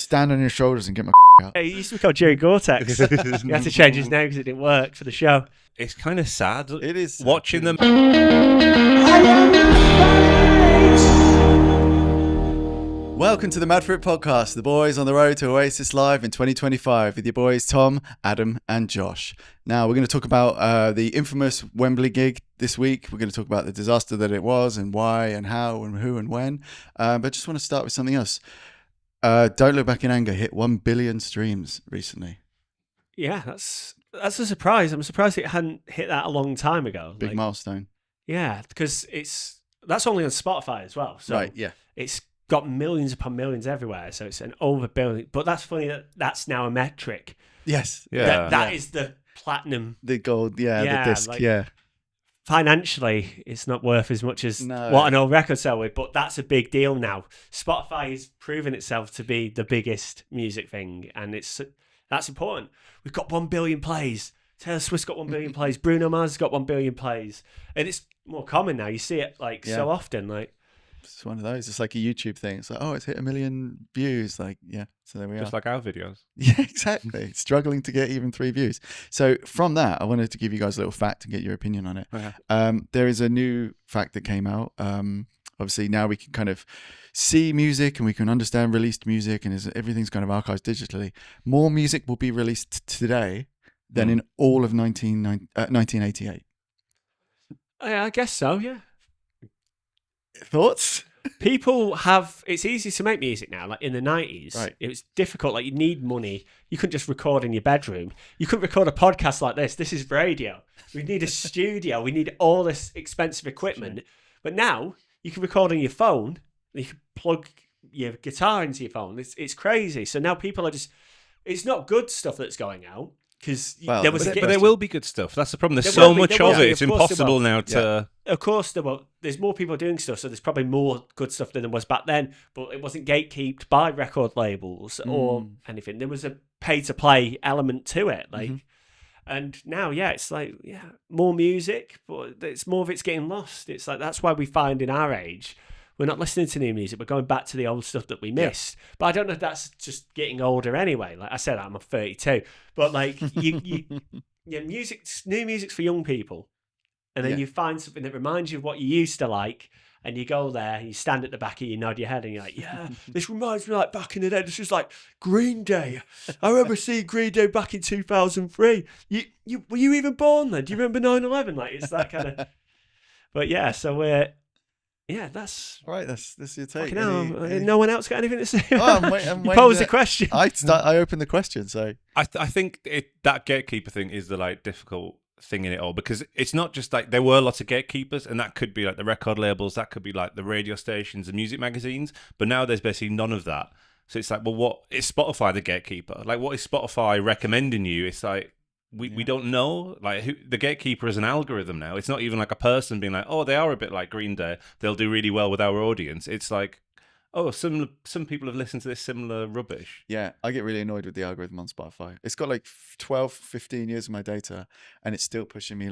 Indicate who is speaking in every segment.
Speaker 1: stand on your shoulders and get my out.
Speaker 2: He used to be called Jerry Gore-Tex. He had to change his name because it didn't work for the show.
Speaker 3: It's kind of sad.
Speaker 1: It is sad.
Speaker 3: Watching them.
Speaker 1: Welcome to the Mad Fruit Podcast, the boys on the road to Oasis Live in 2025 with your boys Tom, Adam and Josh. Now we're going to talk about the infamous Wembley gig this week. We're going to talk about the disaster that it was and why and how and who and when. But just want to start with something else. Don't Look Back in Anger hit 1 billion streams recently.
Speaker 2: Yeah, that's a surprise. I'm surprised it hadn't hit that a long time ago.
Speaker 1: Big milestone. Yeah,
Speaker 2: because that's only on Spotify as well. So
Speaker 1: right, yeah.
Speaker 2: It's got millions upon millions everywhere, so it's an over billion. But that's funny that's now a metric.
Speaker 1: Yes,
Speaker 2: yeah. That is the platinum,
Speaker 1: the gold, the disc,
Speaker 2: Financially, it's not worth as much as what an old record sell with, but that's a big deal now. Spotify is proving itself to be the biggest music thing, and that's important. We've got 1 billion plays. Taylor Swift's got 1 billion plays. Bruno Mars has got 1 billion plays, and it's more common now. You see it so often,
Speaker 1: It's one of those. It's like a YouTube thing. It's like, it's hit 1 million views. So there we are.
Speaker 3: Just like our videos.
Speaker 1: Yeah, exactly. Struggling to get even 3 views. So from that, I wanted to give you guys a little fact and get your opinion on it.
Speaker 3: Okay.
Speaker 1: There is a new fact that came out. Obviously, now we can kind of see music and we can understand released music, and everything's kind of archived digitally. More music will be released today than in all of 1988.
Speaker 2: I guess so, yeah.
Speaker 1: Thoughts?
Speaker 2: It's easy to make music now. Like in the 90s,
Speaker 1: right.
Speaker 2: It was difficult. Like you need money. You couldn't just record in your bedroom. You couldn't record a podcast like this. This is radio. We need a studio. We need all this expensive equipment. But now you can record on your phone. You can plug your guitar into your phone. It's crazy. So now people are it's not good stuff that's going out. Because
Speaker 3: there will be good stuff. That's the problem. There's so much of it. It's impossible now to.
Speaker 2: Yeah. Of course, there's more people doing stuff, so there's probably more good stuff than there was back then. But it wasn't gatekeeped by record labels or anything. There was a pay-to-play element to it, and now, it's more music, but it's more of it's getting lost. It's like that's why we find in our age. We're not listening to new music. We're going back to the old stuff that we missed. Yeah. But I don't know if that's just getting older anyway. Like I said, I'm 32. But new music's for young people. And then you find something that reminds you of what you used to like, and you go there, and you stand at the back, and you nod your head, and you're like, yeah, this reminds me like back in the day. This is like Green Day. I remember seeing Green Day back in 2003. Were you even born then? Do you remember 9/11? Like it's that kind of. But yeah, so we're. Yeah, that's
Speaker 1: right. That's your take.
Speaker 2: No one else got anything to say?
Speaker 1: I'm
Speaker 2: you posed a question.
Speaker 1: I opened the question, so
Speaker 3: I think that gatekeeper thing is the difficult thing in it all, because it's not just there were lots of gatekeepers, and that could be the record labels, that could be the radio stations, the music magazines, but now there's basically none of that. So it's what is Spotify the gatekeeper? What is Spotify recommending you? It's we don't know. Who the gatekeeper is an algorithm now. It's not even a person being they are a bit like Green Day. They'll do really well with our audience. It's some people have listened to this similar rubbish.
Speaker 1: Yeah, I get really annoyed with the algorithm on Spotify. It's got 12, 15 years of my data, and it's still pushing me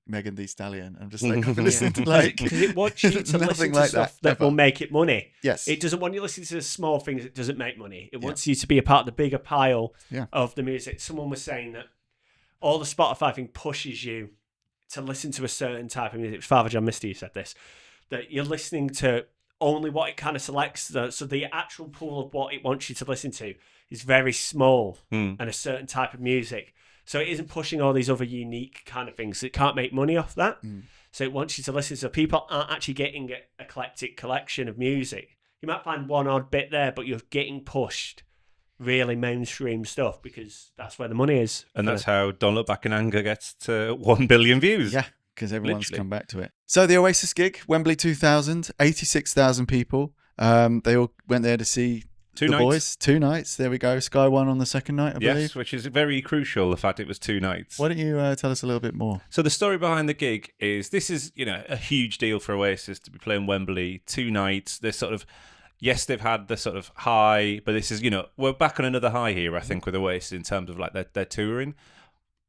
Speaker 1: Megan Thee Stallion. I'm just I've been listening to
Speaker 2: because it wants you to listen to stuff that will make it money.
Speaker 1: Yes,
Speaker 2: it doesn't want you listening to the small things that doesn't make money. It wants you to be a part of the bigger pile of the music. Someone was saying that all the Spotify thing pushes you to listen to a certain type of music. Father John Misty said this, that you're listening to only what it kind of selects. So the actual pool of what it wants you to listen to is very small and a certain type of music. So it isn't pushing all these other unique kind of things. It can't make money off that. So it wants you to listen. So people aren't actually getting an eclectic collection of music. You might find one odd bit there, but you're getting pushed really mainstream stuff because that's where the money is.
Speaker 3: And that's how Don't Look Back in Anger gets to 1 billion views.
Speaker 1: Yeah, because everyone's come back to it. So the Oasis gig, Wembley 2000, 86,000 people. They all went there to see the boys. 2 nights. There we go. Sky One on the second night, I believe.
Speaker 3: Yes, which is very crucial, the fact it was 2 nights.
Speaker 1: Why don't you tell us a little bit more? So
Speaker 3: the story behind the gig is this is, a huge deal for Oasis to be playing Wembley 2 nights. They're yes, they've had the sort of high, but this is, we're back on another high here, I think, with Oasis in terms of their touring,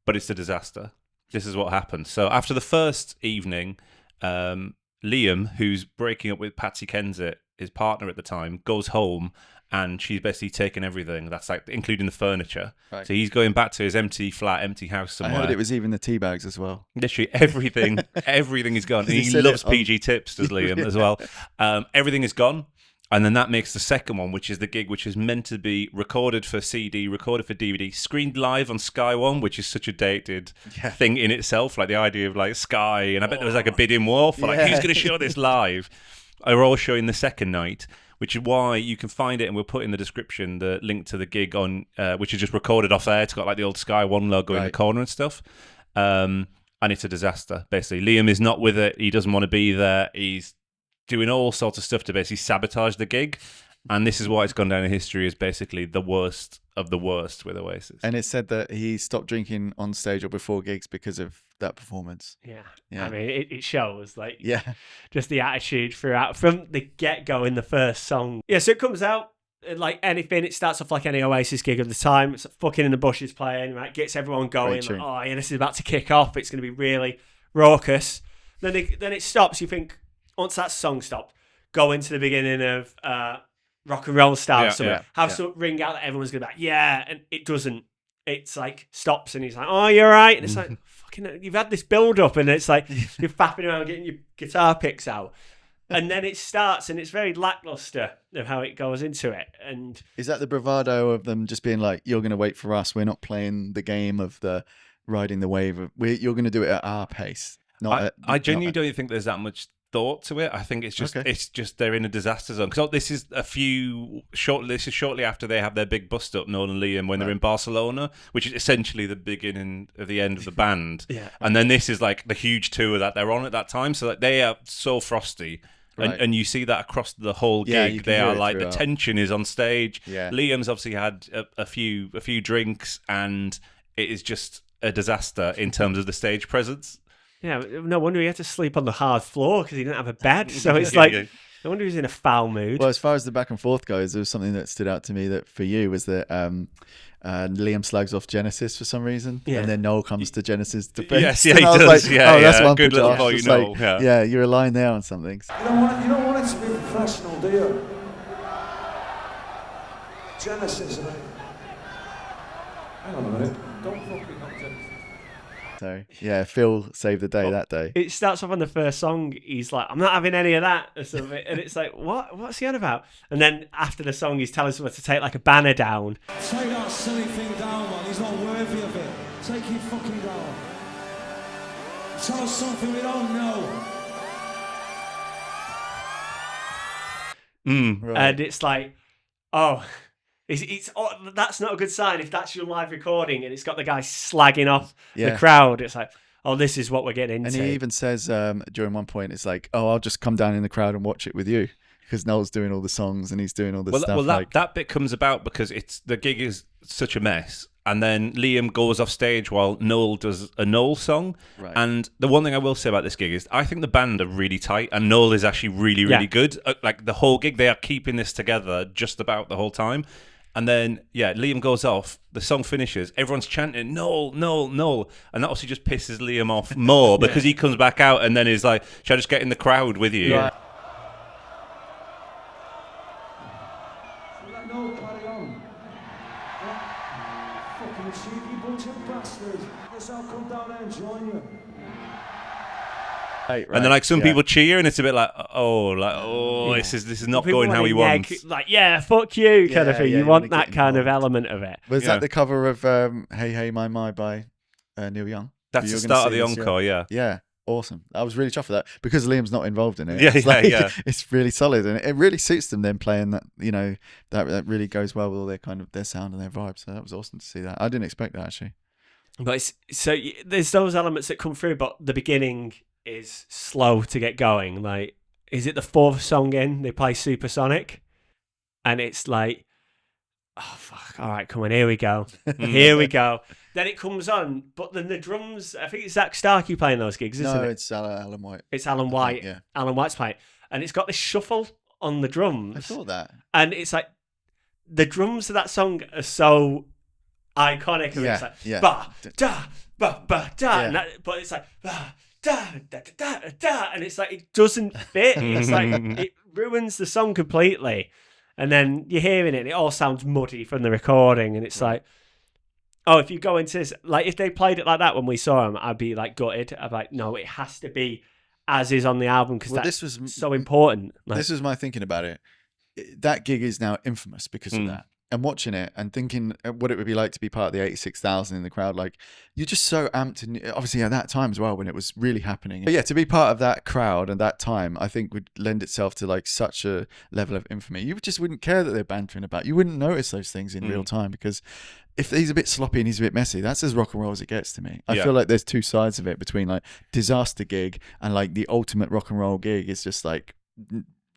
Speaker 3: but it's a disaster. This is what happened. So after the first evening, Liam, who's breaking up with Patsy Kensit, his partner at the time, goes home and she's basically taken everything. That's like including the furniture.
Speaker 1: Right.
Speaker 3: So he's going back to his empty flat, empty house somewhere.
Speaker 1: I heard it was even the tea bags as well.
Speaker 3: Literally everything is gone. And he loves PG tips, does Liam, as well. Everything is gone. And then that makes the second one, which is the gig, which is meant to be recorded for CD, recorded for DVD, screened live on Sky One, which is such a dated thing in itself. Like the idea of like Sky, and I bet there was like a bidding war for like who's going to show this live. Are all showing the second night, which is why you can find it, and we'll put in the description the link to the gig on, which is just recorded off air. It's got like the old Sky One logo in the corner and stuff. And it's a disaster. Basically, Liam is not with it. He doesn't want to be there. He's doing all sorts of stuff to basically sabotage the gig, and this is why it's gone down in history as basically the worst of the worst with Oasis.
Speaker 1: And it's said that he stopped drinking on stage or before gigs because of that performance.
Speaker 2: Yeah. I mean, it shows like
Speaker 1: just
Speaker 2: the attitude throughout from the get-go in the first song. Yeah, so it comes out like anything. It starts off like any Oasis gig of the time. It's Fucking in the Bushes playing, right? Gets everyone going. Like, oh yeah, this is about to kick off. It's going to be really raucous. Then it stops. You think, once that song stopped, go into the beginning of Rock and Roll Star or something. Have some ring out that everyone's going to be like, yeah, and it doesn't. It's like stops and he's like, oh, you're right. And it's like, fucking, you've had this build up, and it's like you're fapping around getting your guitar picks out. And then it starts, and it's very lackluster of how it goes into it. And
Speaker 1: is that the bravado of them just being like, you're going to wait for us? We're not playing the game of the riding the wave of you're going to do it at our pace.
Speaker 3: I genuinely don't think there's that much thought to it. I think it's just they're in a disaster zone. Because this is shortly after they have their big bust up, Noel and Liam, when they're in Barcelona, which is essentially the beginning of the end of the band. And then this is like the huge tour that they're on at that time. So like, they are so frosty. And you see that across the whole gig. They are like, the tension is on stage. Liam's obviously had a few drinks, and it is just a disaster in terms of the stage presence.
Speaker 2: Yeah, no wonder he had to sleep on the hard floor because he didn't have a bed. So it's like, no wonder he was in a foul mood.
Speaker 1: Well, as far as the back and forth goes, there was something that stood out to me that for you was that Liam slags off Genesis for some reason, and then Noel comes to Genesis defense.
Speaker 3: Yes, he does.
Speaker 1: Like, that's one
Speaker 3: good little
Speaker 1: Josh.
Speaker 3: boy, Noel.
Speaker 1: Like, you're aligned there on something.
Speaker 4: You don't want it to be professional, do you? Genesis, right? Hang on a minute. Don't fuck it up, Genesis.
Speaker 1: So Phil saved the day that day.
Speaker 2: It starts off on the first song. He's like, "I'm not having any of that," or something, and it's like, What's he on about? And then after the song, he's telling someone to take like a banner down.
Speaker 4: Take that silly thing down, man. He's not worthy of it. Take it fucking down. Tell us something we don't know.
Speaker 2: And it's like, that's not a good sign if that's your live recording and it's got the guy slagging off the crowd. It's like, this is what we're getting into.
Speaker 1: And he even says during one point, it's like, I'll just come down in the crowd and watch it with you, because Noel's doing all the songs and he's doing all this stuff.
Speaker 3: Well, that bit comes about because the gig is such a mess. And then Liam goes off stage while Noel does a Noel song. Right. And the one thing I will say about this gig is I think the band are really tight, and Noel is actually really, really good. Like the whole gig, they are keeping this together just about the whole time. And then, Liam goes off, the song finishes, everyone's chanting, Noel, Noel, Noel. And that obviously just pisses Liam off more because he comes back out and then is like, should I just get in the crowd with you?
Speaker 4: Yeah. Let Noel carry on. Fucking cheeky bunch of bastards. Guess I'll come down there and join you.
Speaker 1: Right.
Speaker 3: And then like some people cheer, and it's a bit like, this is not going how he wants.
Speaker 2: Like, fuck you, kind of thing. You want that kind of element of it.
Speaker 1: Was that the cover of Hey Hey My My by Neil Young?
Speaker 3: That's the start of the Encore,
Speaker 1: Yeah, awesome. I was really chuffed for that because Liam's not involved in it. It's really solid, and it really suits them then playing that. That really goes well with all their sound and their vibe. So that was awesome to see that. I didn't expect that actually.
Speaker 2: But there's those elements that come through, but the beginning is slow to get going. Like, is it the fourth song in? They play Supersonic, and it's like, oh fuck! All right, come on, here we go, here we go. Then it comes on, but then the drums. I think it's Zach Starkey playing those gigs, isn't it?
Speaker 1: No, it's Alan White.
Speaker 2: It's Alan White. Alan White's playing, and it's got this shuffle on the drums.
Speaker 1: I saw that,
Speaker 2: and it's like the drums of that song are so iconic. It's like ba da ba ba da, but it's like ba. Da, da, da, da, da, and it's like it doesn't fit. It's like it ruins the song completely. And then you're hearing it, and it all sounds muddy from the recording, and it's like, oh, if you go into this, like if they played it like that when we saw them, I'd be like gutted. I'd be like, no, it has to be as is on the album because this was so important. Like,
Speaker 1: this was my thinking about it. That gig is now infamous because of that. And watching it and thinking what it would be like to be part of the 86,000 in the crowd, like you're just so amped, and obviously at that time as well when it was really happening. But yeah, to be part of that crowd and that time, I think would lend itself to like such a level of infamy. You just wouldn't care that they're bantering about. You wouldn't notice those things in real time because if he's a bit sloppy and he's a bit messy, that's as rock and roll as it gets to me. I feel like there's two sides of it between like disaster gig and like the ultimate rock and roll gig. It's just like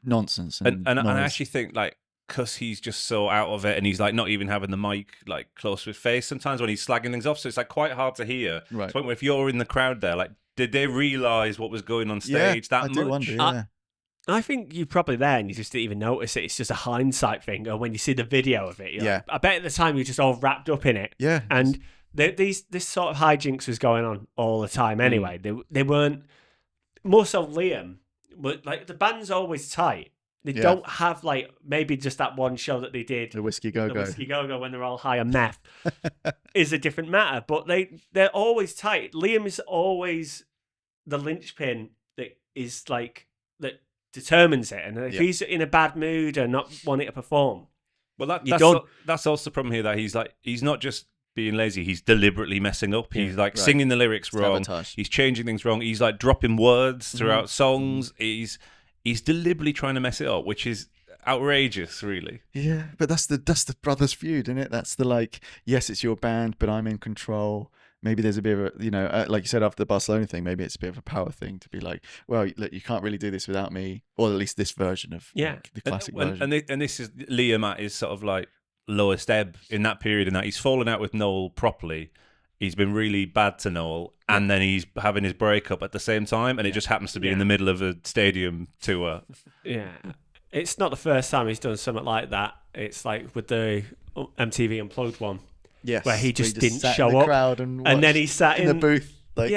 Speaker 1: nonsense. And I
Speaker 3: actually think like, because he's just so out of it and he's like not even having the mic like close to his face sometimes when he's slagging things off, so it's like quite hard to hear. Right. To the point where if you're in the crowd there, like did they realise what was going on stage that much?
Speaker 1: I do wonder,
Speaker 2: I think you're probably there and you just didn't even notice it. It's just a hindsight thing. Or when you see the video of it, like, I bet at the time you're just all wrapped up in it.
Speaker 1: Yeah.
Speaker 2: And this sort of hijinks was going on all the time anyway. They weren't, more so Liam, but like the band's always tight. They don't have like maybe just that one show that they did.
Speaker 1: The Whiskey Go-Go.
Speaker 2: When they're all high on meth is a different matter. But they're always tight. Liam is always the linchpin that is like that determines it. And if he's in a bad mood and not wanting to perform,
Speaker 3: well, that's also the problem here, that he's not just being lazy, he's deliberately messing up. He's like singing the lyrics wrong. Sabotage. He's changing things wrong. He's like dropping words throughout songs. He's deliberately trying to mess it up, which is outrageous, really.
Speaker 1: Yeah, but that's the brothers feud, isn't it? That's the like, yes, it's your band, but I'm in control. Maybe there's a bit of a, like you said after the Barcelona thing, maybe it's a bit of a power thing to be like, well, look, you can't really do this without me, or at least this version of like, the classic version.
Speaker 3: And this is Liam at his sort of like lowest ebb in that period, in that he's fallen out with Noel properly. He's been really bad to Noel, and then he's having his breakup at the same time, and it just happens to be in the middle of a stadium tour.
Speaker 2: Yeah. It's not the first time he's done something like that. It's like with the MTV Unplugged one.
Speaker 1: Yes.
Speaker 2: Where he just didn't show up.
Speaker 1: Crowd and
Speaker 2: then he sat
Speaker 1: in the booth.
Speaker 5: Like,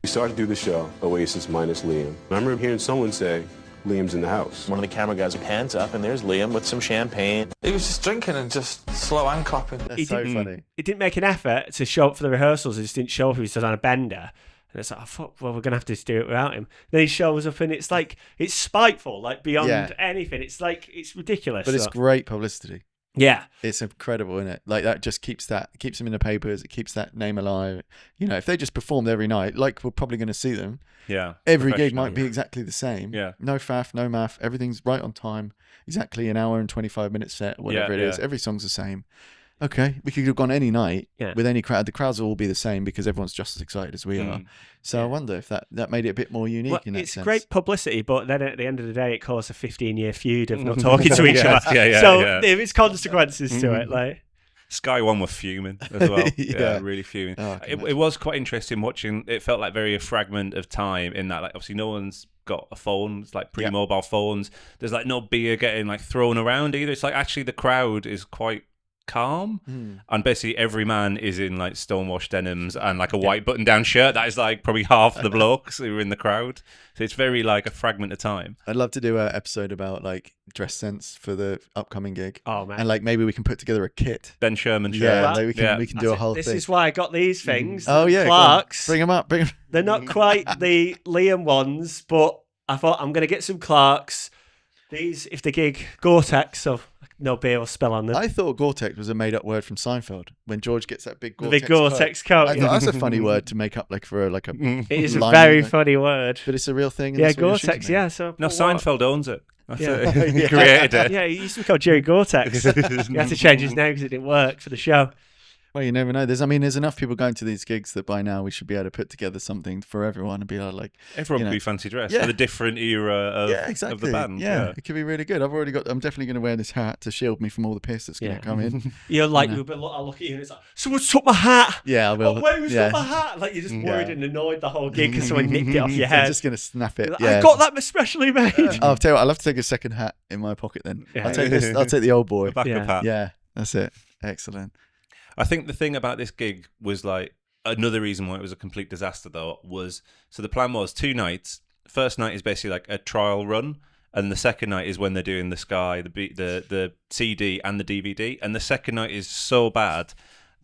Speaker 5: we started to do the show, Oasis minus Liam. I remember hearing someone say, Liam's in the house.
Speaker 6: One of the camera guys pans up, and there's Liam with some champagne.
Speaker 7: He was just drinking and just slow hand clapping.
Speaker 1: That's so funny.
Speaker 2: He didn't make an effort to show up for the rehearsals. He just didn't show up. He was just on a bender. And it's like, well, we're going to have to just do it without him. Then he shows up, and it's like, it's spiteful, like beyond anything. It's like, it's ridiculous.
Speaker 1: But it's great publicity.
Speaker 2: Yeah.
Speaker 1: It's incredible, isn't it? Like that just keeps him in the papers. It keeps that name alive. You know, if they just performed every night, like we're probably going to see them.
Speaker 3: Yeah.
Speaker 1: Every gig might be exactly the same.
Speaker 3: Yeah.
Speaker 1: No faff, no math. Everything's right on time. Exactly an hour and 25-minute set, whatever it is. Every song's the same. Okay, we could have gone any night with any crowd. The crowds will all be the same because everyone's just as excited as we are. So I wonder if that made it a bit more unique in that sense.
Speaker 2: It's great publicity, but then at the end of the day, it caused a 15-year feud of not talking to each other. So there is consequences to it. Like
Speaker 3: Sky One were fuming as well. Really fuming. It was quite interesting watching. It felt like a fragment of time in that. Like obviously, no one's got a phone. It's like pre-mobile phones. There's like no beer getting like thrown around either. It's like actually the crowd is quite calm, and basically every man is in like stonewashed denims and like a white button-down shirt. That is like probably half the blokes who are in the crowd. So it's very like a fragment of time.
Speaker 1: I'd love to do an episode about like dress sense for the upcoming gig.
Speaker 2: Oh man!
Speaker 1: And like maybe we can put together a kit.
Speaker 3: Ben Sherman shirt.
Speaker 1: Yeah, like we can do a whole thing.
Speaker 2: This is why I got these things.
Speaker 1: Oh yeah,
Speaker 2: Clarks.
Speaker 1: Bring them up.
Speaker 2: They're not quite the Liam ones, but I thought I'm going to get some Clarks. These, if the gig Gore-Tex, so no beer will spill on them.
Speaker 1: I thought Gore-Tex was a made-up word from Seinfeld when George gets that big Gore-Tex.
Speaker 2: The big Gore-Tex coat.
Speaker 1: I thought that's a funny word to make up like for a
Speaker 2: It is a very funny word,
Speaker 1: but it's a real thing.
Speaker 2: Yeah, Gore-Tex. Yeah, so
Speaker 3: no, Seinfeld owns it. He created it.
Speaker 2: Yeah, he used to be called Jerry Gore-Tex. He had to change his name because it didn't work for the show.
Speaker 1: Well, you never know. There's enough people going to these gigs that by now we should be able to put together something for everyone and be like,
Speaker 3: everyone could be fancy dressed for the different era of the band.
Speaker 1: Yeah, it could be really good. I'm definitely going to wear this hat to shield me from all the piss that's going to come in.
Speaker 2: You're like, I'll look at you and it's like, someone took my hat.
Speaker 1: Yeah, I will.
Speaker 2: Oh, who's got my hat? Like you're just worried and annoyed the whole gig because someone nicked it off your head.
Speaker 1: I'm just going to snap it.
Speaker 2: Like, I got that especially made.
Speaker 1: I'll tell you what, I'll have to take a second hat in my pocket then. Yeah. I'll take this. I'll take the old boy.
Speaker 3: The backup hat.
Speaker 1: Yeah, that's it. Excellent.
Speaker 3: I think the thing about this gig was like another reason why it was a complete disaster though was, so the plan was 2 nights. First night is basically like a trial run, and the second night is when they're doing the Sky, the CD and the DVD, and the second night is so bad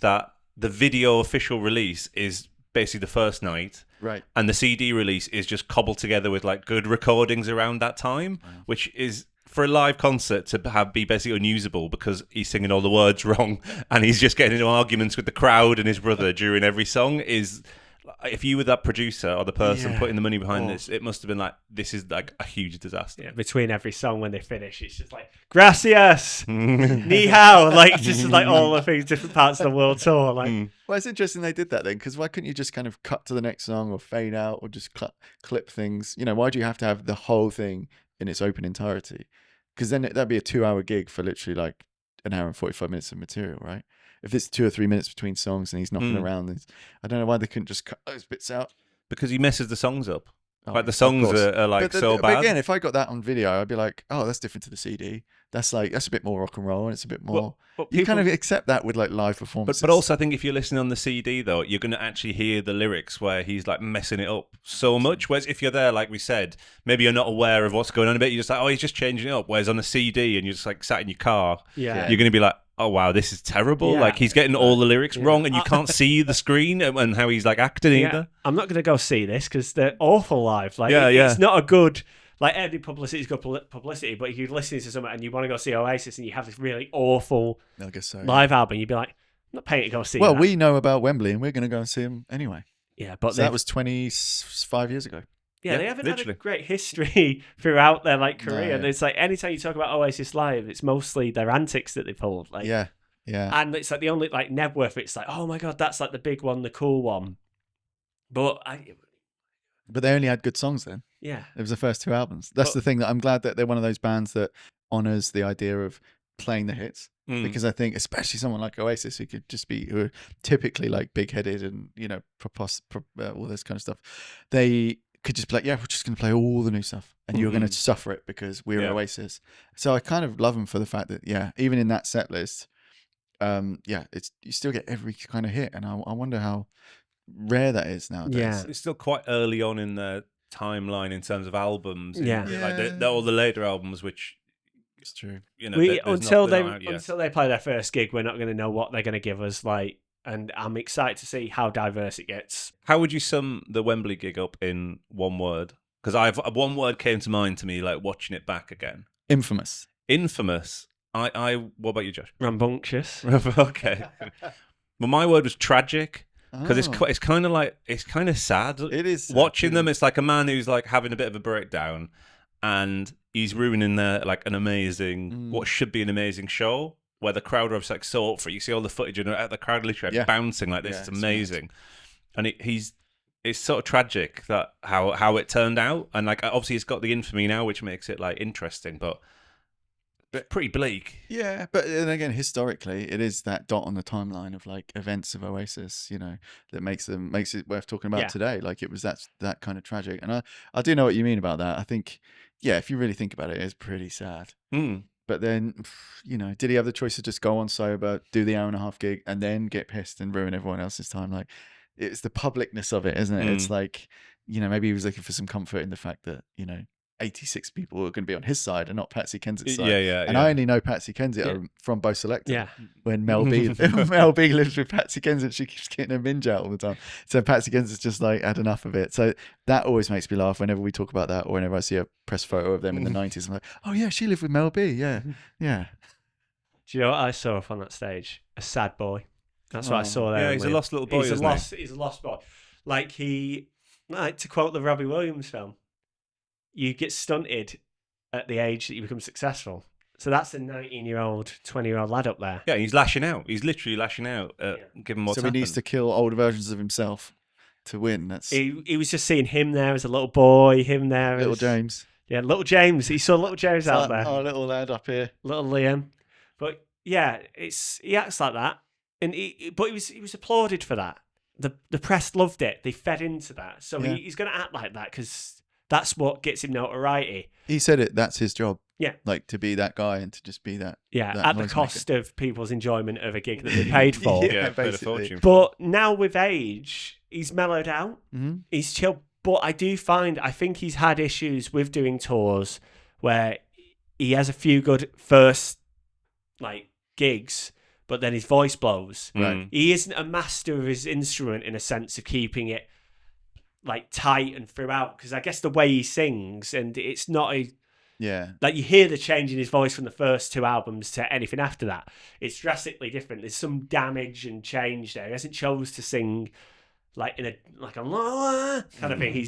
Speaker 3: that the video official release is basically the first night,
Speaker 1: Right.
Speaker 3: and the CD release is just cobbled together with like good recordings around that time, which is for a live concert to be basically unusable because he's singing all the words wrong and he's just getting into arguments with the crowd and his brother during every song. Is if you were that producer or the person putting the money behind this, it must have been like, this is like a huge disaster.
Speaker 2: Yeah, between every song when they finish, it's just like gracias, ni hao, like just like all the things, different parts of the world tour. Like,
Speaker 1: Well, it's interesting they did that then, because why couldn't you just kind of cut to the next song or fade out or just clip things? You know, why do you have to have the whole thing in its open entirety? Because then that'd be a 2-hour gig for literally like an hour and 45 minutes of material, right? If it's 2 or 3 minutes between songs and he's knocking around, I don't know why they couldn't just cut those bits out.
Speaker 3: Because he messes the songs up.
Speaker 1: Oh,
Speaker 3: Like the songs are like so
Speaker 1: but
Speaker 3: bad.
Speaker 1: again, if I got that on video, I'd be like, oh, that's different to the CD. That's a bit more rock and roll, and it's a bit more.
Speaker 2: but
Speaker 1: you kind of accept that with like live performances.
Speaker 3: But also, I think if you're listening on the CD, though, you're going to actually hear the lyrics where he's like messing it up so much. Whereas if you're there, like we said, maybe you're not aware of what's going on a bit. You're just like, oh, he's just changing it up. Whereas on a CD, and you're just like sat in your car,
Speaker 2: yeah.
Speaker 3: you're going to be like, oh wow, this is terrible.
Speaker 2: Yeah.
Speaker 3: Like he's getting all the lyrics wrong, and you can't see the screen and how he's like acting either.
Speaker 2: I'm not going to go see this because they're awful live. Like,
Speaker 3: Yeah,
Speaker 2: it's not a good. Like every publicity is good publicity, but if you're listening to something and you want to go see Oasis and you have this really awful
Speaker 1: I guess so.
Speaker 2: live album, you'd be like, I'm not paying to go see.
Speaker 1: Well,
Speaker 2: that.
Speaker 1: we know about Wembley, and we're going to go and see him anyway.
Speaker 2: Yeah, but
Speaker 1: So that was 25 years ago.
Speaker 2: yeah, they haven't
Speaker 3: literally.
Speaker 2: had a great history throughout their like career.
Speaker 1: No.
Speaker 2: And it's like anytime you talk about Oasis live, it's mostly their antics that they pulled. Like,
Speaker 1: Yeah.
Speaker 2: and it's like the only like Nebworth. It's like, oh my god, that's like the big one, the cool one. But
Speaker 1: But they only had good songs then.
Speaker 2: yeah,
Speaker 1: It was the first 2 albums. That's the thing that I'm glad that they're one of those bands that honors the idea of playing the hits. Because I think, especially someone like Oasis, who are typically like big-headed and all this kind of stuff, they could just be like, yeah, we're just going to play all the new stuff, and you're going to suffer it because we're Oasis. So I kind of love them for the fact that, even in that set list, it's you still get every kind of hit, and I wonder how rare that is nowadays.
Speaker 2: Yeah.
Speaker 3: It's still quite early on in the timeline in terms of albums.
Speaker 2: Yeah.
Speaker 3: Like all the later albums, which
Speaker 1: It's true.
Speaker 3: you know,
Speaker 2: until
Speaker 3: they're not out yet.
Speaker 2: until they play their first gig, we're not going to know what they're going to give us. Like, and I'm excited to see how diverse it gets.
Speaker 3: How would you sum the Wembley gig up in one word? Because one word came to mind to me, like watching it back again.
Speaker 1: Infamous.
Speaker 3: Infamous. What about you, Josh?
Speaker 2: Rambunctious.
Speaker 3: Okay. Well, my word was tragic. Because
Speaker 1: Oh.
Speaker 3: it's kind of sad.
Speaker 1: It is sad,
Speaker 3: watching
Speaker 1: yeah.
Speaker 3: them. It's like a man who's like having a bit of a breakdown, and he's ruining an amazing, what should be an amazing show, where the crowd are like so up for it. You see all the footage and the crowd literally bouncing like this.
Speaker 1: Yeah,
Speaker 3: it's
Speaker 1: it's
Speaker 3: amazing, and it's sort of tragic that how it turned out, and like obviously it's got the infamy now, which makes it like interesting, but it's pretty bleak.
Speaker 1: Yeah, but then again, historically, it is that dot on the timeline of like events of Oasis, that makes it worth talking about today. Like it was that kind of tragic, and I do know what you mean about that. I think, if you really think about it, it's pretty sad. But then, did he have the choice to just go on sober, do the hour-and-a-half gig, and then get pissed and ruin everyone else's time? Like, it's the publicness of it, isn't it? It's like, maybe he was looking for some comfort in the fact that 86 people are going to be on his side and not Patsy Kensit's side. And I only know Patsy Kensit from Bo Selected.
Speaker 2: Yeah.
Speaker 1: When Mel B lives with Patsy Kensit, she keeps getting a minge out all the time. So Patsy Kensit's just like had enough of it. So that always makes me laugh whenever we talk about that, or whenever I see a press photo of them in the 90s. I'm like, oh yeah, she lived with Mel B. Yeah. Yeah.
Speaker 2: Do you know what I saw up on that stage? A sad boy. That's what I saw there.
Speaker 3: Yeah, he's a lost little boy.
Speaker 2: He's a lost boy. Like to quote the Robbie Williams film, you get stunted at the age that you become successful. So that's a 19-year-old, 20-year-old lad up there.
Speaker 3: Yeah, he's lashing out. He's literally lashing out. Given what's
Speaker 1: So he needs to kill older versions of himself to win. That's
Speaker 2: He was just seeing him there as a little boy, him there
Speaker 1: little
Speaker 2: as
Speaker 1: James.
Speaker 2: Yeah, little James. He saw little James out there.
Speaker 1: Oh, little lad up here.
Speaker 2: Little Liam. But yeah, he acts like that, and he was applauded for that. The press loved it. They fed into that. So he's going to act like that because that's what gets him notoriety.
Speaker 1: He said it. That's his job.
Speaker 2: Yeah,
Speaker 1: like to be that guy and to just be that.
Speaker 2: Yeah,
Speaker 1: that
Speaker 2: at the cost of people's enjoyment of a gig that they paid for.
Speaker 3: Yeah, paid a fortune.
Speaker 2: But now with age, he's mellowed out.
Speaker 1: Mm-hmm.
Speaker 2: He's chilled. But I think he's had issues with doing tours where he has a few good first like gigs, but then his voice blows.
Speaker 1: Right.
Speaker 2: He isn't a master of his instrument in a sense of keeping it like tight and throughout, because I guess the way he sings, and it's not a
Speaker 1: Yeah.
Speaker 2: like you hear the change in his voice from the first 2 albums to anything after that. It's drastically different. There's some damage and change there. He hasn't chose to sing like in a lower kind of thing.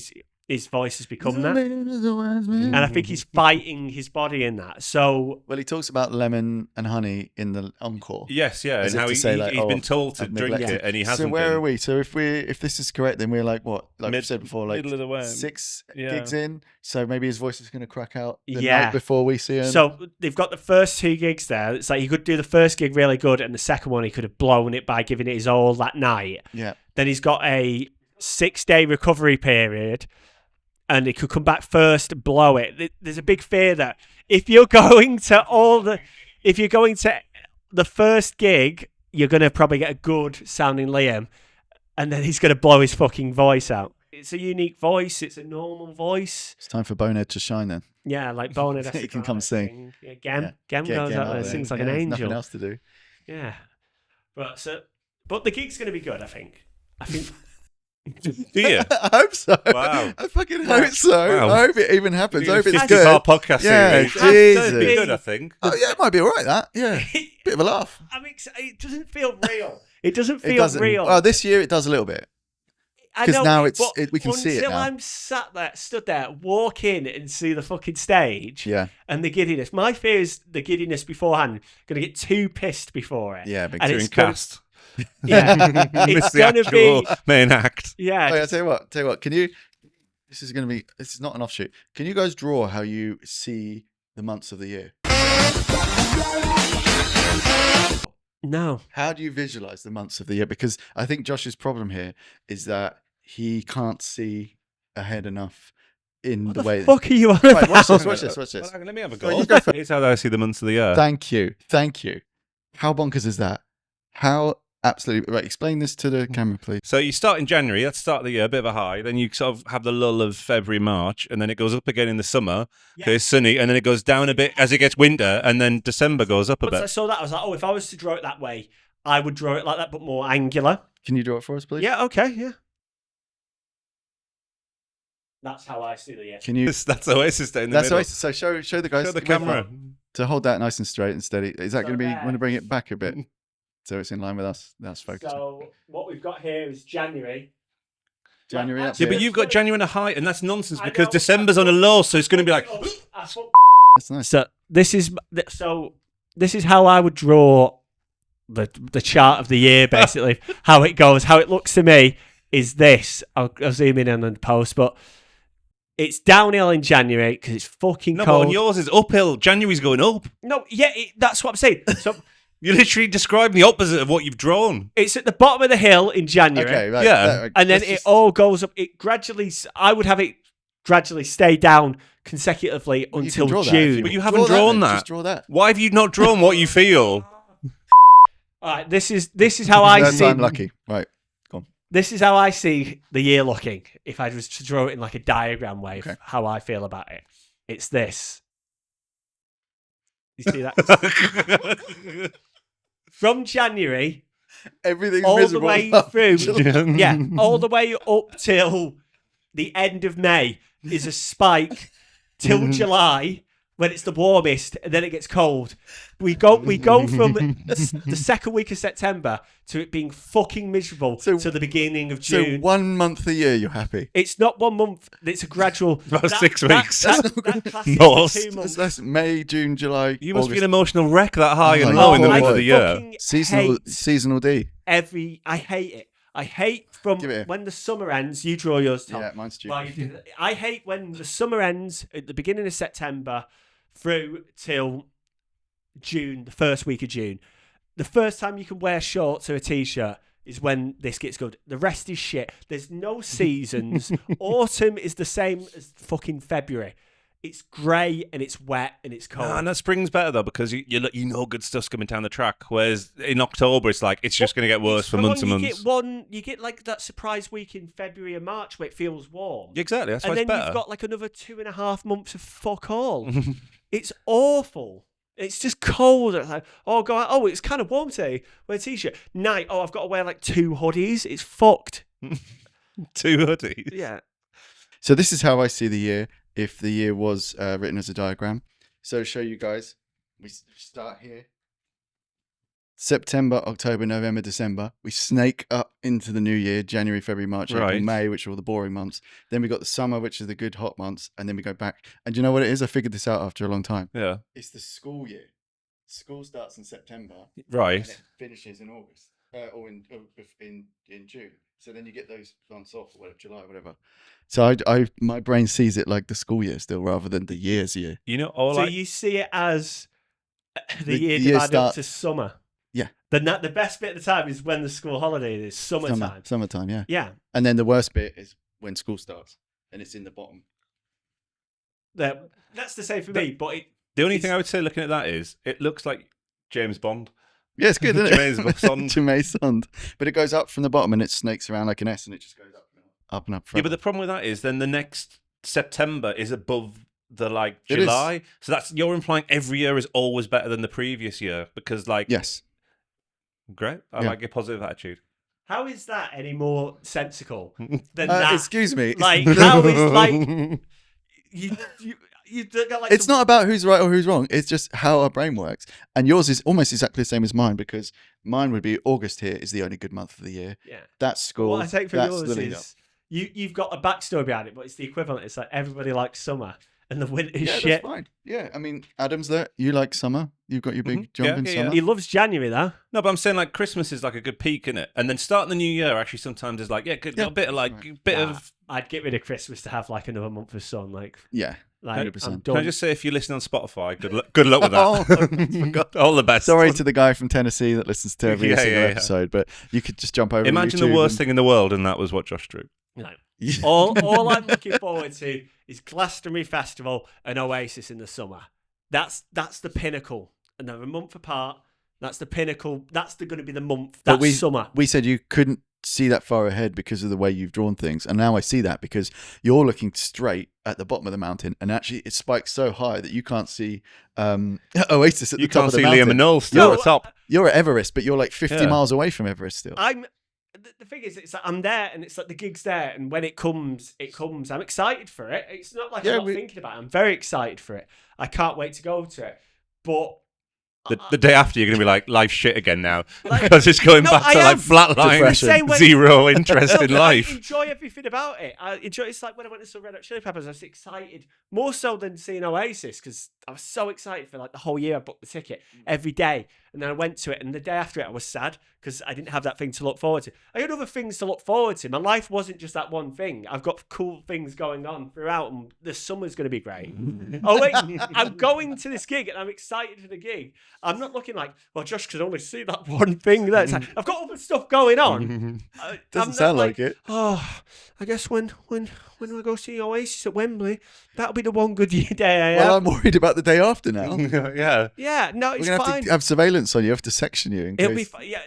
Speaker 2: His voice has become that, and I think he's fighting his body in that. So
Speaker 1: Well, he talks about lemon and honey in the Encore.
Speaker 3: Yes, yeah,
Speaker 1: As
Speaker 3: and
Speaker 1: if
Speaker 3: how
Speaker 1: to say, like,
Speaker 3: he's been told to
Speaker 1: I've
Speaker 3: drink
Speaker 1: neglected.
Speaker 3: it, and he hasn't.
Speaker 1: So where
Speaker 3: been.
Speaker 1: are we? So if this is correct, then we're like what? Like we said before, like
Speaker 3: middle of the way.
Speaker 1: 6
Speaker 3: Yeah.
Speaker 1: gigs in. So maybe his voice is going to crack out the
Speaker 2: Yeah.
Speaker 1: night before we see him.
Speaker 2: So they've got the first 2 gigs there. It's like he could do the first gig really good, and the second one he could have blown it by giving it his all that night.
Speaker 1: yeah.
Speaker 2: Then he's got a 6-day recovery period, and he could come back first, blow it. There's a big fear that if you're going to the first gig, you're going to probably get a good sounding Liam, and then he's going to blow his fucking voice out. It's a unique voice. It's a normal voice.
Speaker 1: It's time for Bonehead to shine then.
Speaker 2: Yeah, like Bonehead has
Speaker 1: He
Speaker 2: to
Speaker 1: can
Speaker 2: go
Speaker 1: come
Speaker 2: out
Speaker 1: sing.
Speaker 2: and Yeah, Gem
Speaker 1: Get
Speaker 2: goes
Speaker 1: Gem
Speaker 2: out there,
Speaker 1: out there.
Speaker 2: sings like
Speaker 1: Yeah,
Speaker 2: an
Speaker 1: there's
Speaker 2: angel.
Speaker 1: Nothing else to do.
Speaker 2: Yeah, but the gig's going to be good. I think.
Speaker 3: Do you?
Speaker 1: I hope so.
Speaker 3: Wow.
Speaker 1: I fucking hope so.
Speaker 3: Wow.
Speaker 1: I hope it even happens. I hope it's
Speaker 3: 50
Speaker 1: good.
Speaker 3: part podcast
Speaker 1: Yeah,
Speaker 3: series.
Speaker 1: Jesus.
Speaker 3: That'd be good, I think.
Speaker 1: Oh yeah, it might be all right. That yeah, bit of a laugh.
Speaker 2: I mean, it doesn't feel real. It doesn't
Speaker 1: It
Speaker 2: feel
Speaker 1: doesn't.
Speaker 2: real.
Speaker 1: Well, this year it does a little bit.
Speaker 2: I
Speaker 1: 'cause
Speaker 2: know,
Speaker 1: now it's-
Speaker 2: but
Speaker 1: we can see it
Speaker 2: Until
Speaker 1: now.
Speaker 2: I'm stood there, walk in and see the fucking stage,
Speaker 1: Yeah,
Speaker 2: and the giddiness. My fear is the giddiness beforehand. Going to get too pissed before it.
Speaker 1: yeah, big
Speaker 2: And
Speaker 1: time.
Speaker 2: it's
Speaker 3: During
Speaker 2: gonna-
Speaker 3: cast.
Speaker 2: Yeah,
Speaker 3: Miss
Speaker 2: it's
Speaker 3: the
Speaker 2: going to
Speaker 3: actual
Speaker 2: be.
Speaker 3: main act.
Speaker 2: Yeah,
Speaker 1: Oh, yeah, tell you what. Can you? This is not an offshoot. Can you guys draw how you see the months of the year?
Speaker 2: no.
Speaker 1: How do you visualize the months of the year? Because I think Josh's problem here is that he can't see ahead enough in
Speaker 2: What
Speaker 1: the
Speaker 2: the
Speaker 1: way.
Speaker 2: fuck are you on
Speaker 1: Right, watch
Speaker 2: about?
Speaker 1: this. Watch this. Watch this.
Speaker 3: Well, let me have a
Speaker 1: Well,
Speaker 3: go.
Speaker 1: you go for it.
Speaker 3: Here's how I see the months of the year.
Speaker 1: Thank you. How bonkers is that? How absolutely right? Explain this to the camera, please.
Speaker 3: So you start in January, that's the start of the year, a bit of a high. Then you sort of have the lull of February, March, and then it goes up again in the summer because it's sunny, and then it goes down a bit as it gets winter, and then December goes up a
Speaker 2: Once I
Speaker 3: bit.
Speaker 2: saw that, I was like, oh, if I was to draw it that way, I would draw it like that, but more angular.
Speaker 1: Can you draw it for us, please?
Speaker 2: Yeah, okay, yeah. That's how I see the year.
Speaker 1: Can you?
Speaker 3: That's Oasis Day in the
Speaker 1: That's
Speaker 3: middle.
Speaker 1: Oasis. So show the guys.
Speaker 3: Show the
Speaker 1: with
Speaker 3: camera.
Speaker 1: to hold that nice and straight and steady. Is that
Speaker 2: So
Speaker 1: going to be?
Speaker 2: there.
Speaker 1: Want to bring it back a bit so it's in line with us? That's focused.
Speaker 2: So what we've got here is January.
Speaker 1: January.
Speaker 2: Like,
Speaker 1: That's
Speaker 3: Yeah,
Speaker 1: it.
Speaker 3: but you've got January on a high, and that's nonsense
Speaker 2: I
Speaker 3: because
Speaker 2: know.
Speaker 3: December's on a low, so it's going to be like.
Speaker 1: That's nice.
Speaker 2: So this is how I would draw the chart of the year, basically. How it goes, how it looks to me is this. I'll zoom in on the post, but it's downhill in January because it's fucking
Speaker 3: No, but
Speaker 2: cold.
Speaker 3: on yours is uphill. January's going up.
Speaker 2: No, yeah, that's what I'm saying. So
Speaker 3: You literally described the opposite of what you've drawn.
Speaker 2: it's at the bottom of the hill in January.
Speaker 1: Okay. Right.
Speaker 3: Yeah.
Speaker 1: Right,
Speaker 2: And then
Speaker 1: let's
Speaker 2: it
Speaker 1: just-
Speaker 2: all goes up. It gradually, I would have it gradually stay down consecutively
Speaker 1: you can
Speaker 2: until
Speaker 1: draw that if
Speaker 2: June.
Speaker 1: you
Speaker 3: But you
Speaker 1: want.
Speaker 3: haven't drawn
Speaker 1: then.
Speaker 3: that.
Speaker 1: Just draw that.
Speaker 3: Why have you not drawn what you feel?
Speaker 2: All right, this is how I
Speaker 1: That's
Speaker 2: see.
Speaker 1: I'm lucky. Right.
Speaker 2: This is how I see the year looking. If I was to draw it in like a diagram way,
Speaker 1: Okay.
Speaker 2: how I feel about it, it's this. You see that? From January
Speaker 1: Everything's
Speaker 2: all the
Speaker 1: miserable.
Speaker 2: way through, yeah, all the way up till the end of May is a spike till July when it's the warmest, and then it gets cold. We go from the second week of September to it being fucking miserable
Speaker 1: So-
Speaker 2: to the beginning of
Speaker 1: So
Speaker 2: June.
Speaker 1: 1 month a year, you're happy.
Speaker 2: It's not 1 month. It's a gradual.
Speaker 3: About 6 weeks.
Speaker 2: That classes
Speaker 3: Most.
Speaker 2: as 2 months.
Speaker 1: That's May, June, July.
Speaker 3: You must
Speaker 1: August.
Speaker 3: be an emotional wreck that high
Speaker 1: Oh
Speaker 3: and
Speaker 1: my
Speaker 3: low in the
Speaker 1: God.
Speaker 3: middle of the year.
Speaker 2: fucking hate
Speaker 1: seasonal D.
Speaker 2: I hate it. I hate from
Speaker 1: Give it here.
Speaker 2: when the summer ends. You draw yours, Tom.
Speaker 1: Yeah, mine's stupid.
Speaker 2: While you do that. I hate when the summer ends at the beginning of September through till June, the first week of June. The first time you can wear shorts or a t-shirt is when this gets good. The rest is shit. There's no seasons. Autumn is the same as fucking February. It's grey and it's wet and it's cold.
Speaker 3: And that spring's better though because you know good stuff's coming down the track. Whereas in October it's like it's just going to get worse for months and months.
Speaker 2: You get like that surprise week in February and March where it feels warm.
Speaker 3: Exactly, that's why
Speaker 2: and
Speaker 3: it's
Speaker 2: then
Speaker 3: better.
Speaker 2: you've got like another 2.5 months of fuck all. It's awful. It's just cold. It's like, oh god, oh it's kind of warm today. Wear a t-shirt. Night. Oh, I've got to wear like 2 hoodies. It's fucked.
Speaker 3: 2 hoodies.
Speaker 2: Yeah.
Speaker 1: So this is how I see the year. If the year was written as a diagram. So to show you guys, we start here. September, October, November, December. We snake up into the new year, January, February, March, April, May, which are all the boring months. Then we got the summer, which is the good hot months. And then we go back. And do you know what it is? I figured this out after a long time.
Speaker 3: Yeah.
Speaker 1: It's the school year. School starts in September.
Speaker 3: Right.
Speaker 1: And it finishes in August. Or in June. So then you get those months off, or whatever, July, whatever. So my brain sees it like the school year still, rather than the year's year.
Speaker 3: You know,
Speaker 2: So you see it as the year divided up
Speaker 1: starts-
Speaker 2: to summer.
Speaker 1: Yeah.
Speaker 2: The best bit of the time is when the school holiday is summertime.
Speaker 1: Summertime, yeah.
Speaker 2: Yeah.
Speaker 1: And then the worst bit is when school starts, and it's in the bottom.
Speaker 2: That's the same for me, but
Speaker 3: the only thing I would say looking at that is it looks like James Bond.
Speaker 1: Yeah, it's good, isn't it?
Speaker 3: Jermaine's
Speaker 1: Sond. But it goes up from the bottom and it snakes around like an S and it just goes up and up.
Speaker 3: Yeah, but the problem with that is then the next September is above the like
Speaker 1: It is.
Speaker 3: July. So that's you're implying every year is always better than the previous year because like
Speaker 1: Yes.
Speaker 3: Great. I
Speaker 1: Yeah.
Speaker 3: like your positive attitude.
Speaker 2: how is that any more sensical than that?
Speaker 1: Excuse me.
Speaker 2: Like, how is like you got like
Speaker 1: It's
Speaker 2: some-
Speaker 1: not about who's right or who's wrong. It's just how our brain works. And yours is almost exactly the same as mine because mine would be August here is the only good month of the year.
Speaker 2: Yeah.
Speaker 1: That's school.
Speaker 2: What I take from
Speaker 1: That's
Speaker 2: yours
Speaker 1: the lead up.
Speaker 2: is you've got a backstory behind it, but it's the equivalent. It's like everybody likes summer and the winter is
Speaker 1: Yeah,
Speaker 2: shit.
Speaker 1: that's fine. Yeah, I mean, Adam's there. You like summer. You've got your big jump
Speaker 3: Yeah,
Speaker 1: in
Speaker 3: yeah,
Speaker 1: summer.
Speaker 2: He loves January though.
Speaker 3: No, but I'm saying like Christmas is like a good peak in it, and then starting the new year actually sometimes is like good, a bit of like of.
Speaker 2: I'd get rid of Christmas to have like another month of sun. Like
Speaker 1: Yeah.
Speaker 2: Like,
Speaker 1: 100%.
Speaker 2: I'm
Speaker 3: Can
Speaker 2: done.
Speaker 3: I just say, if you listen on Spotify, good luck with
Speaker 1: Oh,
Speaker 3: that. All the best.
Speaker 1: Sorry to the guy from Tennessee that listens to every
Speaker 3: Yeah,
Speaker 1: single
Speaker 3: yeah.
Speaker 1: episode, but you could just jump over.
Speaker 3: Imagine the worst thing in the world, and that was what Josh drew.
Speaker 2: No. All I'm looking forward to is Glastonbury Festival and Oasis in the summer. That's the pinnacle, and they're a month apart. That's the pinnacle. That's going to be the month. That's summer.
Speaker 1: We said you couldn't see that far ahead because of the way you've drawn things, and now I see that because you're looking straight at the bottom of the mountain, and actually it spikes so high that you can't see Oasis at the top of the mountain.
Speaker 3: You can't see Liam and Noel still at the top.
Speaker 1: You're at Everest, but you're like 50 miles away from Everest still.
Speaker 2: The thing is, it's like I'm there, and it's like the gig's there, and when it comes, it comes. I'm excited for it. It's not like I'm not thinking about it. I'm very excited for it. I can't wait to go to it. But
Speaker 3: The day after, you're going to be like, life's shit again now.
Speaker 2: Like-
Speaker 3: Because it's going
Speaker 2: No,
Speaker 3: back
Speaker 2: I
Speaker 3: to like
Speaker 2: am.
Speaker 3: flatline,
Speaker 1: Depression.
Speaker 2: Same way-
Speaker 3: zero interest in
Speaker 2: No,
Speaker 3: life.
Speaker 2: I enjoy everything about it. I enjoy. It's like when I went to some Red Hot Chili Peppers, I was excited more so than seeing Oasis because I was so excited for like the whole year. I booked the ticket every day, and then I went to it, and the day after it, I was sad because I didn't have that thing to look forward to. I had other things to look forward to. My life wasn't just that one thing. I've got cool things going on throughout, and the summer's going to be great. Oh wait, I'm going to this gig, and I'm excited for the gig. I'm not looking like, well, Josh could only see that one thing. That's like, I've got other stuff going on.
Speaker 1: Doesn't sound like it.
Speaker 2: Oh, I guess when we go see Oasis at Wembley, that'll be the one good year day I
Speaker 1: Well,
Speaker 2: have.
Speaker 1: I'm worried about the day after now.
Speaker 3: Yeah.
Speaker 2: Yeah, no,
Speaker 1: We're
Speaker 2: it's
Speaker 1: going to
Speaker 2: fine.
Speaker 1: have to have surveillance on you, have to section you.
Speaker 2: It'll be fine. Yeah,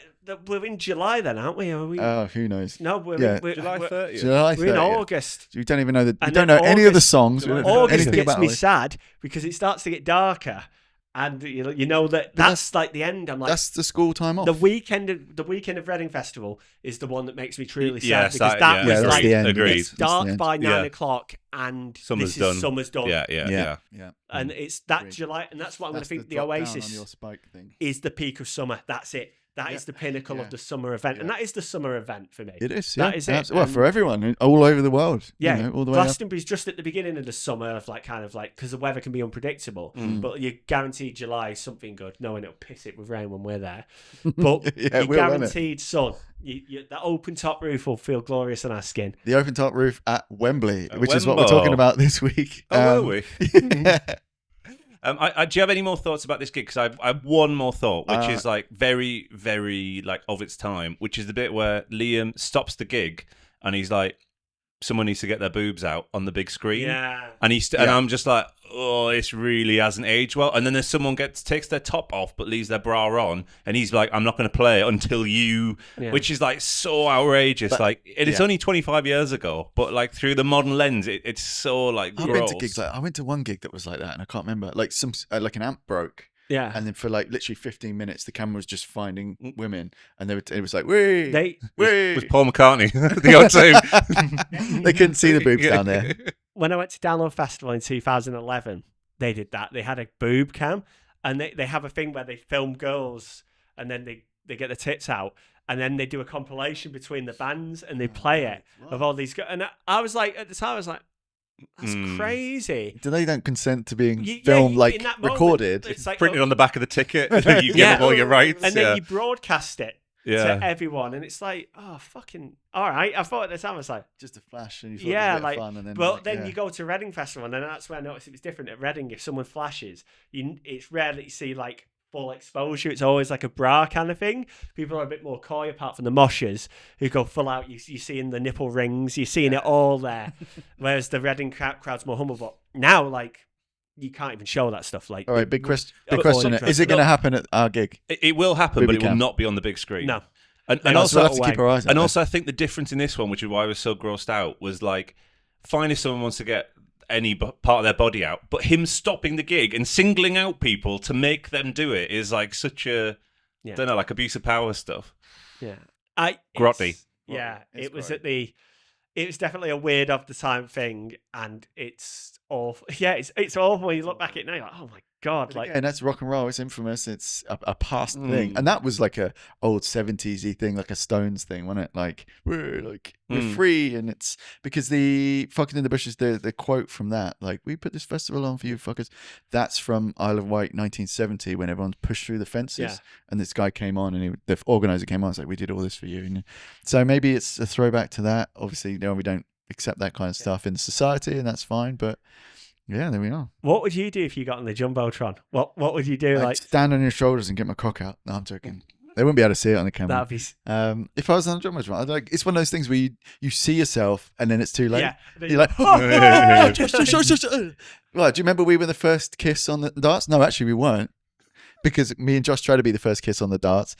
Speaker 2: we're in July then, aren't we? Are we?
Speaker 1: Oh, who knows?
Speaker 2: No, we're
Speaker 1: yeah.
Speaker 2: we're,
Speaker 3: July
Speaker 2: we're,
Speaker 3: 30th.
Speaker 1: July
Speaker 2: we're in
Speaker 1: 30th.
Speaker 2: August.
Speaker 1: We don't even know we
Speaker 2: And
Speaker 1: don't
Speaker 2: then
Speaker 1: know any of the
Speaker 2: August-
Speaker 1: songs. We don't know
Speaker 2: August
Speaker 1: anything
Speaker 2: gets
Speaker 1: about
Speaker 2: me
Speaker 1: it.
Speaker 2: sad because it starts to get darker, and you know that's like the end. I'm like,
Speaker 1: That's the school time off.
Speaker 2: the weekend of Reading Festival is the one that makes me truly sad
Speaker 3: Yes,
Speaker 2: because
Speaker 3: that-
Speaker 2: that
Speaker 3: yeah.
Speaker 2: was
Speaker 1: Yeah, that's
Speaker 2: like
Speaker 1: the end.
Speaker 3: Agreed.
Speaker 2: it's
Speaker 1: That's the
Speaker 2: dark
Speaker 1: end.
Speaker 2: by 9
Speaker 3: Yeah.
Speaker 2: o'clock and
Speaker 3: Summer's
Speaker 2: this is
Speaker 3: done.
Speaker 2: summer's done.
Speaker 3: Yeah.
Speaker 1: Yeah.
Speaker 2: And it's that
Speaker 1: Agreed.
Speaker 2: July, and that's what I'm going to
Speaker 1: That's
Speaker 2: think the
Speaker 1: drop down
Speaker 2: Oasis
Speaker 1: on your spike thing.
Speaker 2: is the peak of summer. That's it. That is the pinnacle
Speaker 1: Yeah.
Speaker 2: of the summer event, and
Speaker 1: Yeah.
Speaker 2: that is the summer event for me.
Speaker 1: It is.
Speaker 2: That
Speaker 1: Yeah.
Speaker 2: is it.
Speaker 1: Well,
Speaker 2: And-
Speaker 1: for everyone all over the world.
Speaker 2: Yeah,
Speaker 1: You know, all the way up.
Speaker 2: Glastonbury's just at the beginning of the summer of like kind of like because the weather can be unpredictable, but you guaranteed July something good, knowing it'll piss it with rain when we're there. But
Speaker 1: Yeah,
Speaker 2: you
Speaker 1: it will, won't it?
Speaker 2: guaranteed sun. That open top roof will feel glorious on our skin.
Speaker 1: The open top roof at Wembley,
Speaker 3: At
Speaker 1: which is what we're
Speaker 3: Wembo.
Speaker 1: talking about this week.
Speaker 3: Oh, were we?
Speaker 1: yeah.
Speaker 3: Do you have any more thoughts about this gig? Because I have one more thought, which
Speaker 1: Uh,
Speaker 3: is like very, very like of its time, which is the bit where Liam stops the gig and he's like, someone needs to get their boobs out on the big screen.
Speaker 2: Yeah.
Speaker 3: And and I'm just like, oh, this really hasn't aged well. And then there's someone takes their top off but leaves their bra on, and he's like, I'm not going to play it until you, which is like so outrageous. But, it's only 25 years ago, but like through the modern lens, it's so like gross.
Speaker 1: I've been to gigs I went to one gig that was like that, and I can't remember. Like like an amp broke.
Speaker 2: Yeah.
Speaker 1: And then for like literally 15 minutes, the camera was just finding women, and it was like, wee,
Speaker 3: with Paul McCartney, the odd team.
Speaker 1: They couldn't see the boobs down there.
Speaker 2: When I went to Download Festival in 2011, they did that. They had a boob cam, and they have a thing where they film girls, and then they get the tits out, and then they do a compilation between the bands, and they play it of all these girls. And I was like, at the time, I was like, that's crazy.
Speaker 1: They don't consent to being filmed, like recorded.
Speaker 2: It's like,
Speaker 3: printed on the back of the ticket. You give them all your rights.
Speaker 2: And then you broadcast it to everyone. And it's like, oh, fucking, all right. I thought at the time, I was like,
Speaker 1: just a flash. And you thought it was a bit of fun. And then,
Speaker 2: you go to Reading Festival, and then that's where I noticed it was different. At Reading, if someone flashes, it's rare that you see like full exposure. It's always like a bra kind of thing. People are a bit more coy, apart from the moshers who go full out. You're seeing the nipple rings, you're seeing it all there. Whereas the Reading crowd's more humble. But now, like, you can't even show that stuff. Like,
Speaker 1: all right, big question. Is it going to happen at our gig?
Speaker 3: It will happen, but it will not be on the big screen.
Speaker 2: No.
Speaker 3: And also,
Speaker 1: we'll have to keep our eyes on
Speaker 3: also, I think the difference in this one, which is why I was so grossed out, was like, fine if someone wants to get any part of their body out, but him stopping the gig and singling out people to make them do it is like such a, I don't know, like abuse of power stuff.
Speaker 2: Yeah.
Speaker 3: Grotty.
Speaker 2: Yeah, it was it was definitely a weird of the time thing, and it's awful. Yeah, it's awful when you look back at it now. You're like, oh my god, like,
Speaker 1: and that's rock and roll. It's infamous. It's a past thing, and that was like a old 70s-y thing, like a Stones thing, wasn't it? Like we're free, and it's because the fucking in the bushes. The quote from that, like, we put this festival on for you fuckers. That's from Isle of Wight, 1970, when everyone pushed through the fences, and this guy came on, and the organizer came on, and was like, we did all this for you, and so maybe it's a throwback to that. Obviously, we don't accept that kind of stuff in society, and that's fine, but. Yeah, there we are.
Speaker 2: What would you do if you got on the Jumbotron? What would you do?
Speaker 1: I'd stand on your shoulders and get my cock out. No, I'm joking. They wouldn't be able to see it on the camera.
Speaker 2: That'd be...
Speaker 1: if I was on the Jumbotron, it's one of those things where you see yourself and then it's too late.
Speaker 2: Yeah.
Speaker 1: You're like, Right, do you remember we were the first kiss on the darts? No, actually we weren't. Because me and Josh tried to be the first kiss on the darts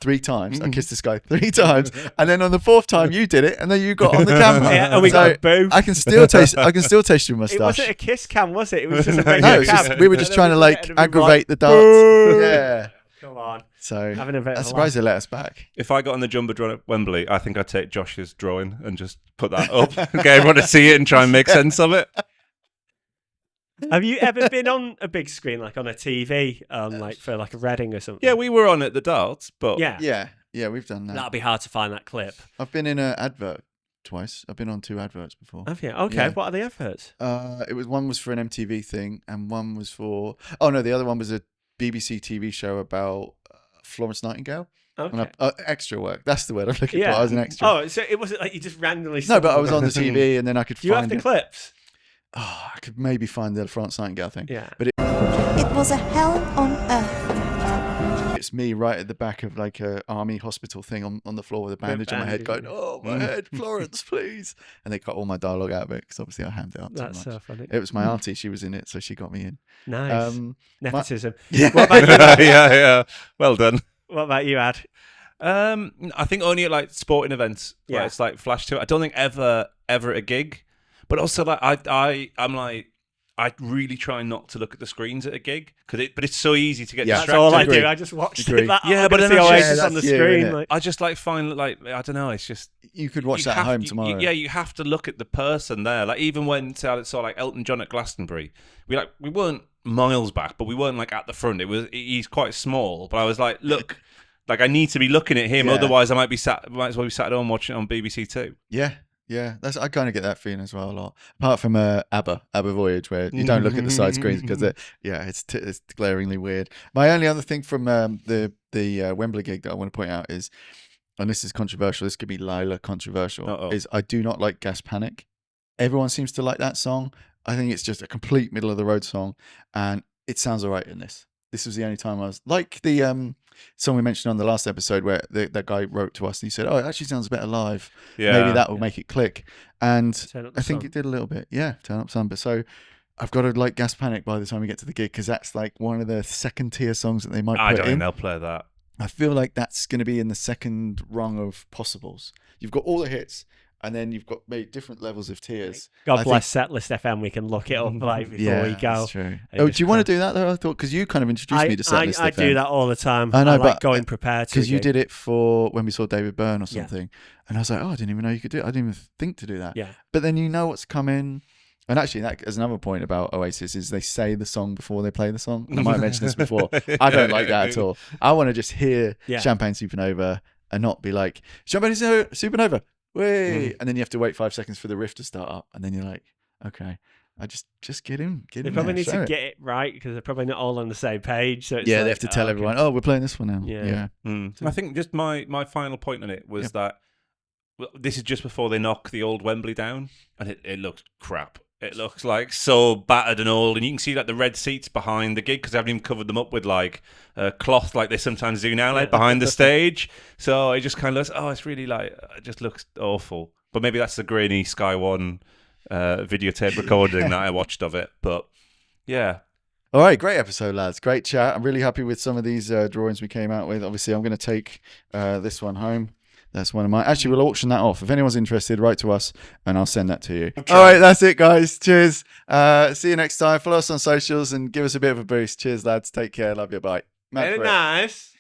Speaker 1: 3 times. I kissed this guy 3 times, and then on the 4th time you did it, and then you got on the camera.
Speaker 2: And we got a boo.
Speaker 1: I can still taste your moustache.
Speaker 2: It wasn't a kiss cam, was it? It was just a regular cam.
Speaker 1: We were just trying to like aggravate the darts. Yeah.
Speaker 2: Come on.
Speaker 1: So
Speaker 2: having a bit
Speaker 1: I'm surprised they let us back.
Speaker 3: If I got on the Jumbotron at Wembley, I think I'd take Josh's drawing and just put that up, get everyone to see it and try and make sense of it.
Speaker 2: Have you ever been on a big screen, like on a TV, like for like a Reading or something?
Speaker 3: Yeah, we were on at the darts, but
Speaker 1: yeah, we've done that.
Speaker 2: That'd be hard to find that clip.
Speaker 1: I've been in an advert twice. I've been on 2 adverts before.
Speaker 2: Have you? Okay, what are the adverts?
Speaker 1: One was for an MTV thing, and one was for the other one was a BBC TV show about Florence Nightingale.
Speaker 2: Okay.
Speaker 1: Extra work. That's the word I'm looking for. I was an extra.
Speaker 2: Oh, so it wasn't like you just randomly...
Speaker 1: No, but I was on the TV, and then I could find
Speaker 2: you have the clips?
Speaker 1: Oh, I could maybe find the Florence Nightingale thing.
Speaker 2: Yeah.
Speaker 1: But
Speaker 8: it was a hell on earth.
Speaker 1: It's me right at the back of like a army hospital thing on the floor with a bandage on my head going, oh, my head, Florence, please. And they cut all my dialogue out of it because obviously I hammed it up too much.
Speaker 2: That's so funny.
Speaker 1: It was my auntie. She was in it, so she got me in.
Speaker 2: Nice. Nepotism.
Speaker 1: What
Speaker 2: about you?
Speaker 3: Yeah. Well done.
Speaker 2: What about you, Ad?
Speaker 3: I think only at like sporting events where it's like flash to it. I don't think ever at a gig. But also, like I'm like, I really try not to look at the screens at a gig but it's so easy to get distracted.
Speaker 2: That's all I do. I just watch it.
Speaker 3: But then
Speaker 2: see Oasis on the screen. Like.
Speaker 3: I just like find like I don't know. It's just
Speaker 1: you could watch that at home tomorrow.
Speaker 3: You have to look at the person there. Like even when I saw like Elton John at Glastonbury, we weren't miles back, but we weren't like at the front. He's quite small, but I was like, look. Like I need to be looking at him, otherwise I might as well be sat at home watching it on BBC Two.
Speaker 1: Yeah, I kind of get that feeling as well a lot. Apart from ABBA Voyage, where you don't look at the side screens because it's glaringly weird. My only other thing from the Wembley gig that I want to point out is, and this is controversial, this could be Lila controversial, is I do not like Gas Panic. Everyone seems to like that song. I think it's just a complete middle of the road song, and it sounds all right in this. This was the only time I was like the song we mentioned on the last episode where that guy wrote to us and he said, "Oh, it actually sounds better live.
Speaker 3: Yeah.
Speaker 1: Maybe that will make it click." And
Speaker 2: Turn Up the
Speaker 1: I think
Speaker 2: Sun.
Speaker 1: it did a little bit. Yeah, Turn Up Sun. But so I've got to like gas panic by the time we get to the gig because that's like one of the second tier songs that they might
Speaker 3: I
Speaker 1: put
Speaker 3: don't
Speaker 1: in.
Speaker 3: think they'll play that.
Speaker 1: I feel like that's going to be in the second rung of possibles. You've got all the hits, and then you've got maybe different levels of tiers.
Speaker 2: God
Speaker 1: I
Speaker 2: bless Setlist FM. We can look it up like before we go.
Speaker 1: That's true.
Speaker 2: And
Speaker 1: Oh,
Speaker 2: just
Speaker 1: do you want to
Speaker 2: kind
Speaker 1: do that though? I thought because you kind of introduced me to Setlist
Speaker 2: I
Speaker 1: FM.
Speaker 2: do that all the time.
Speaker 1: I know,
Speaker 2: I like
Speaker 1: but
Speaker 2: going prepared to
Speaker 1: because you
Speaker 2: a gig.
Speaker 1: did it for when we saw David Byrne or
Speaker 2: Yeah.
Speaker 1: something, and I was like, oh, I didn't even know you could do it. I didn't even think to do that.
Speaker 2: Yeah.
Speaker 1: But then you know what's coming. And actually, that is another point about Oasis is they say the song before they play the song. And I might have mentioned this before. I don't like that at all. I want to just hear
Speaker 2: Yeah.
Speaker 1: Champagne Supernova and not be like, Champagne Supernova, wait. And then you have to wait 5 seconds for the riff to start up. And then you're like, okay, I just get in.
Speaker 2: They
Speaker 1: in
Speaker 2: probably
Speaker 1: there,
Speaker 2: need
Speaker 1: show
Speaker 2: to
Speaker 1: it.
Speaker 2: get it right because they're probably not all on the same page. So it's
Speaker 1: Yeah,
Speaker 2: like,
Speaker 1: they have to tell
Speaker 2: okay.
Speaker 1: everyone, oh, we're playing this one now.
Speaker 2: Yeah.
Speaker 3: I think just my final point on it was that this is just before they knock the old Wembley down, and it looks crap. It looks like so battered and old, and you can see like the red seats behind the gig because they haven't even covered them up with like cloth like they sometimes do now, like behind the stage. So it just kind of looks, it's really like it just looks awful. But maybe that's the grainy Sky One videotape recording that I watched of it. But yeah.
Speaker 1: All right, great episode, lads. Great chat. I'm really happy with some of these drawings we came out with. Obviously, I'm going to take this one home. That's one of mine. Actually, we'll auction that off. If anyone's interested, write to us and I'll send that to you. All right, that's it, guys. Cheers. See you next time. Follow us on socials and give us a bit of a boost. Cheers, lads. Take care. Love you. Bye. Matt
Speaker 2: Very
Speaker 1: Fripp.
Speaker 2: nice.